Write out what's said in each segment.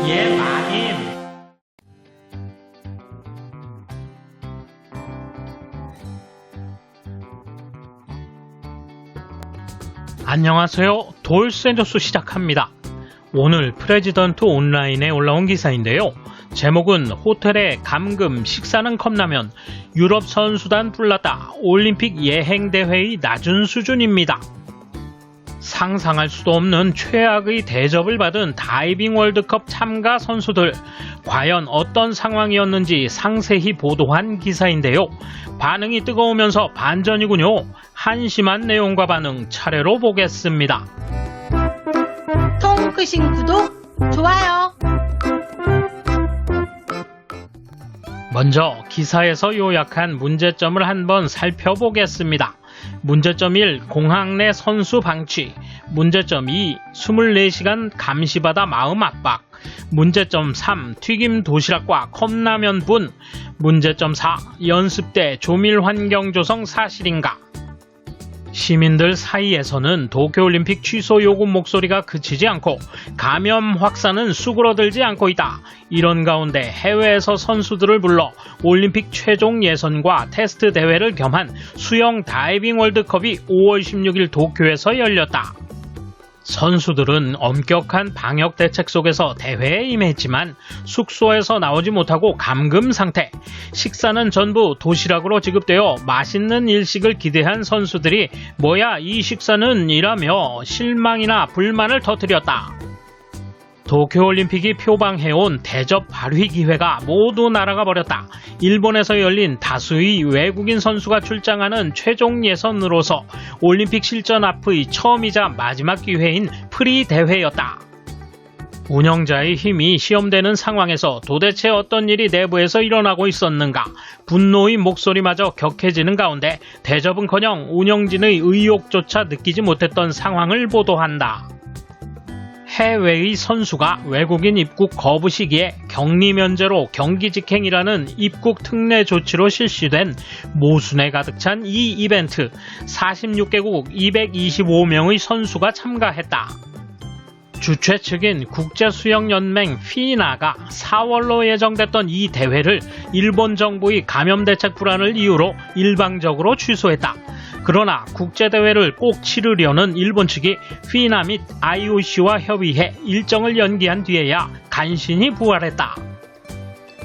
예, 마님. 안녕하세요. 돌센조스 시작합니다. 오늘 프레지던트 온라인에 올라온 기사인데요. 제목은 호텔에 감금, 식사는 컵라면, 유럽 선수단 불났다, 올림픽 예행대회의 낮은 수준입니다. 상상할 수도 없는 최악의 대접을 받은 다이빙 월드컵 참가 선수들, 과연 어떤 상황이었는지 상세히 보도한 기사인데요. 반응이 뜨거우면서 반전이군요. 한심한 내용과 반응 차례로 보겠습니다. 통 끄신 구독, 좋아요. 먼저 기사에서 요약한 문제점을 한번 살펴보겠습니다. 문제점 1. 공항 내 선수 방치. 문제점 2. 24시간 감시받아 마음 압박. 문제점 3. 튀김 도시락과 컵라면뿐. 문제점 4. 연습 때 조밀 환경 조성 사실인가? 시민들 사이에서는 도쿄올림픽 취소 요구 목소리가 그치지 않고 감염 확산은 수그러들지 않고 있다. 이런 가운데 해외에서 선수들을 불러 올림픽 최종 예선과 테스트 대회를 겸한 수영 다이빙 월드컵이 5월 16일 도쿄에서 열렸다. 선수들은 엄격한 방역 대책 속에서 대회에 임했지만 숙소에서 나오지 못하고 감금 상태. 식사는 전부 도시락으로 지급되어 맛있는 일식을 기대한 선수들이 뭐야 이 식사는 이라며 실망이나 불만을 터뜨렸다. 도쿄올림픽이 표방해온 대접 발휘 기회가 모두 날아가 버렸다. 일본에서 열린 다수의 외국인 선수가 출장하는 최종 예선으로서 올림픽 실전 앞의 처음이자 마지막 기회인 프리 대회였다. 운영자의 힘이 시험되는 상황에서 도대체 어떤 일이 내부에서 일어나고 있었는가? 분노의 목소리마저 격해지는 가운데 대접은커녕 운영진의 의욕조차 느끼지 못했던 상황을 보도한다. 해외의 선수가 외국인 입국 거부 시기에 격리 면제로 경기 직행이라는 입국 특례 조치로 실시된 모순에 가득 찬 이 이벤트. 46개국 225명의 선수가 참가했다. 주최 측인 국제수영연맹 피나가 4월로 예정됐던 이 대회를 일본 정부의 감염대책 불안을 이유로 일방적으로 취소했다. 그러나 국제대회를 꼭 치르려는 일본 측이 피나 및 IOC와 협의해 일정을 연기한 뒤에야 간신히 부활했다.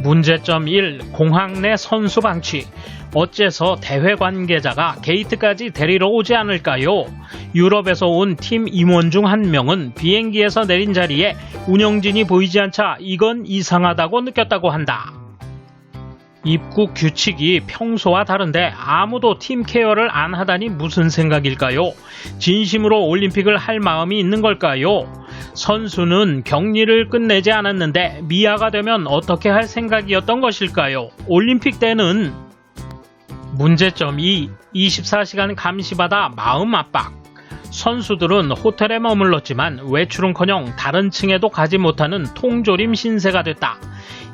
문제점 1. 공항 내 선수 방치. 어째서 대회 관계자가 게이트까지 데리러 오지 않을까요? 유럽에서 온 팀 임원 중 한 명은 비행기에서 내린 자리에 운영진이 보이지 않자 이건 이상하다고 느꼈다고 한다. 입국 규칙이 평소와 다른데 아무도 팀 케어를 안 하다니 무슨 생각일까요? 진심으로 올림픽을 할 마음이 있는 걸까요? 선수는 격리를 끝내지 않았는데 미아가 되면 어떻게 할 생각이었던 것일까요? 올림픽 때는 문제점 2. 24시간 감시받아 마음 압박. 선수들은 호텔에 머물렀지만 외출은커녕 다른 층에도 가지 못하는 통조림 신세가 됐다.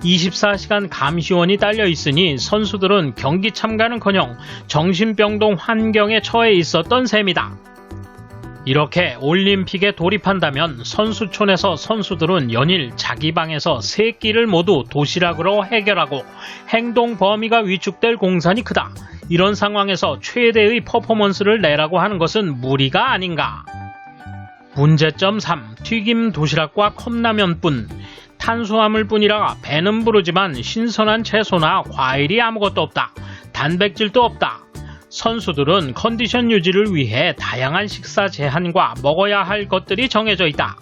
24시간 감시원이 딸려 있으니 선수들은 경기 참가는커녕 정신병동 환경에 처해 있었던 셈이다. 이렇게 올림픽에 돌입한다면 선수촌에서 선수들은 연일 자기 방에서 세 끼를 모두 도시락으로 해결하고 행동 범위가 위축될 공산이 크다. 이런 상황에서 최대의 퍼포먼스를 내라고 하는 것은 무리가 아닌가. 문제점 3. 튀김 도시락과 컵라면뿐. 탄수화물뿐이라 배는 부르지만 신선한 채소나 과일이 아무것도 없다. 단백질도 없다. 선수들은 컨디션 유지를 위해 다양한 식사 제한과 먹어야 할 것들이 정해져 있다.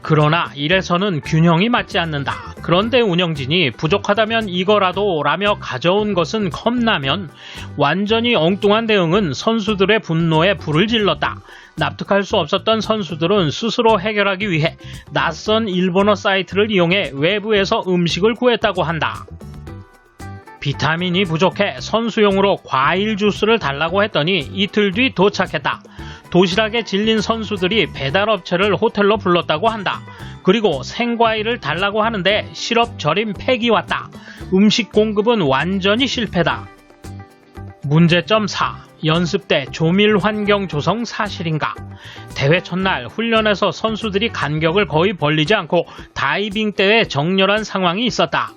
그러나 이래서는 균형이 맞지 않는다. 그런데 운영진이 부족하다면 이거라도 라며 가져온 것은 컵라면. 완전히 엉뚱한 대응은 선수들의 분노에 불을 질렀다. 납득할 수 없었던 선수들은 스스로 해결하기 위해 낯선 일본어 사이트를 이용해 외부에서 음식을 구했다고 한다. 비타민이 부족해 선수용으로 과일 주스를 달라고 했더니 이틀 뒤 도착했다. 도시락에 질린 선수들이 배달업체를 호텔로 불렀다고 한다. 그리고 생과일을 달라고 하는데 시럽 절임 팩이 왔다. 음식 공급은 완전히 실패다. 문제점 4. 연습 때 조밀 환경 조성 사실인가? 대회 첫날 훈련에서 선수들이 간격을 거의 벌리지 않고 다이빙 때에 정렬한 상황이 있었다.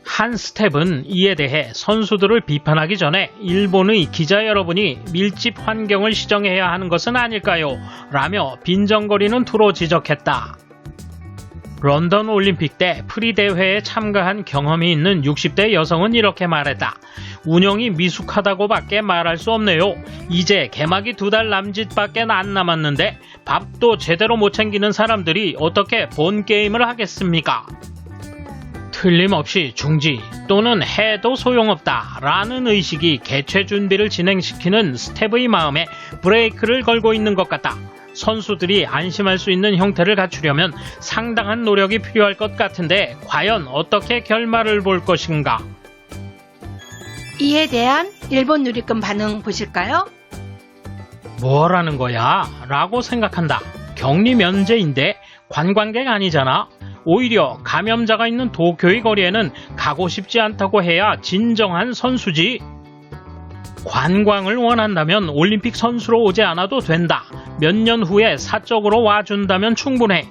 한 스텝은 이에 대해 선수들을 비판하기 전에 일본의 기자 여러분이 밀집 환경을 시정해야 하는 것은 아닐까요? 라며 빈정거리는 투로 지적했다. 런던 올림픽 때 프리 대회에 참가한 경험이 있는 60대 여성은 이렇게 말했다. 운영이 미숙하다고밖에 말할 수 없네요. 이제 개막이 2달 남짓밖에 안 남았는데 밥도 제대로 못 챙기는 사람들이 어떻게 본 게임을 하겠습니까? 틀림없이 중지 또는 해도 소용없다 라는 의식이 개최 준비를 진행시키는 스텝의 마음에 브레이크를 걸고 있는 것 같다. 선수들이 안심할 수 있는 형태를 갖추려면 상당한 노력이 필요할 것 같은데 과연 어떻게 결말을 볼 것인가? 이에 대한 일본 누리꾼 반응 보실까요? 뭐라는 거야? 라고 생각한다. 격리 면제인데 관광객 아니잖아? 오히려 감염자가 있는 도쿄의 거리에는 가고 싶지 않다고 해야 진정한 선수지. 관광을 원한다면 올림픽 선수로 오지 않아도 된다. 몇 년 후에 사적으로 와준다면 충분해.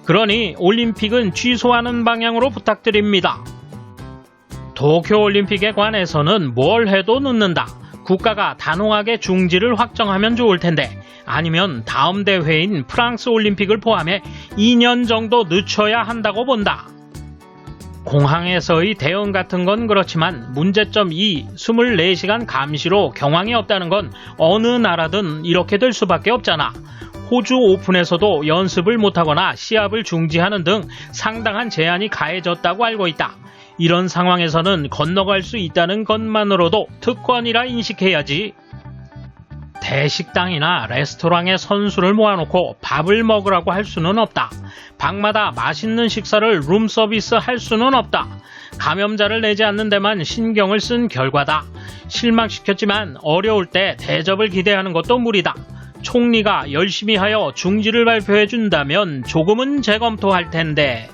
그러니 올림픽은 취소하는 방향으로 부탁드립니다. 도쿄올림픽에 관해서는 뭘 해도 늦는다. 국가가 단호하게 중지를 확정하면 좋을 텐데 아니면 다음 대회인 프랑스 올림픽을 포함해 2년 정도 늦춰야 한다고 본다. 공항에서의 대응 같은 건 그렇지만 문제점 2, 24시간 감시로 경황이 없다는 건 어느 나라든 이렇게 될 수밖에 없잖아. 호주 오픈에서도 연습을 못하거나 시합을 중지하는 등 상당한 제한이 가해졌다고 알고 있다. 이런 상황에서는 건너갈 수 있다는 것만으로도 특권이라 인식해야지. 대식당이나 레스토랑에 선수를 모아놓고 밥을 먹으라고 할 수는 없다. 방마다 맛있는 식사를 룸서비스 할 수는 없다. 감염자를 내지 않는 데만 신경을 쓴 결과다. 실망시켰지만 어려울 때 대접을 기대하는 것도 무리다. 총리가 열심히 하여 중지를 발표해준다면 조금은 재검토할 텐데.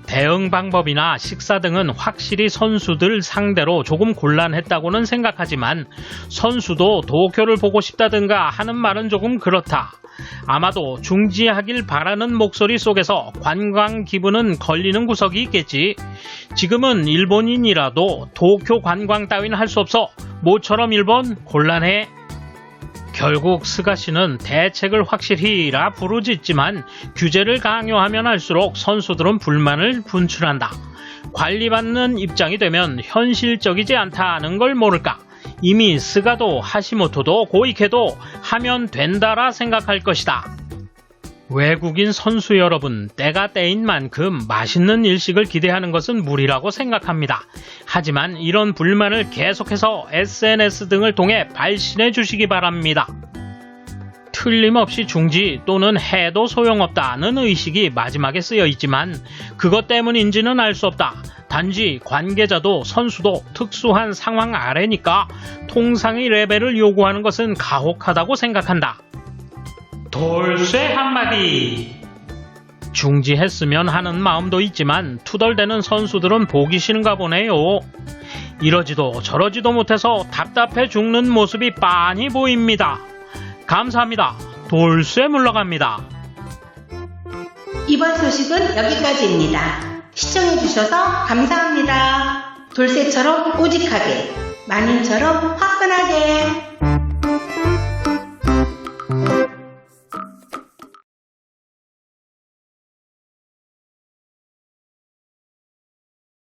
대응 방법이나 식사 등은 확실히 선수들 상대로 조금 곤란했다고는 생각하지만 선수도 도쿄를 보고 싶다든가 하는 말은 조금 그렇다. 아마도 중지하길 바라는 목소리 속에서 관광 기분은 걸리는 구석이 있겠지. 지금은 일본인이라도 도쿄 관광 따윈 할 수 없어. 모처럼 일본 곤란해. 결국 스가씨는 대책을 확실히라 부르짖지만 규제를 강요하면 할수록 선수들은 불만을 분출한다. 관리받는 입장이 되면 현실적이지 않다는 걸 모를까. 이미 스가도 하시모토도 고이케도 하면 된다라 생각할 것이다. 외국인 선수 여러분, 때가 때인 만큼 맛있는 일식을 기대하는 것은 무리라고 생각합니다. 하지만 이런 불만을 계속해서 SNS 등을 통해 발신해 주시기 바랍니다. 틀림없이 중지 또는 해도 소용없다는 의식이 마지막에 쓰여 있지만 그것 때문인지는 알 수 없다. 단지 관계자도 선수도 특수한 상황 아래니까 통상의 레벨을 요구하는 것은 가혹하다고 생각한다. 돌쇠 한마디. 중지했으면 하는 마음도 있지만 투덜대는 선수들은 보기 싫은가 보네요. 이러지도 저러지도 못해서 답답해 죽는 모습이 빤히 보입니다. 감사합니다. 돌쇠 물러갑니다. 이번 소식은 여기까지입니다. 시청해주셔서 감사합니다. 돌쇠처럼 우직하게, 만인처럼 화끈하게.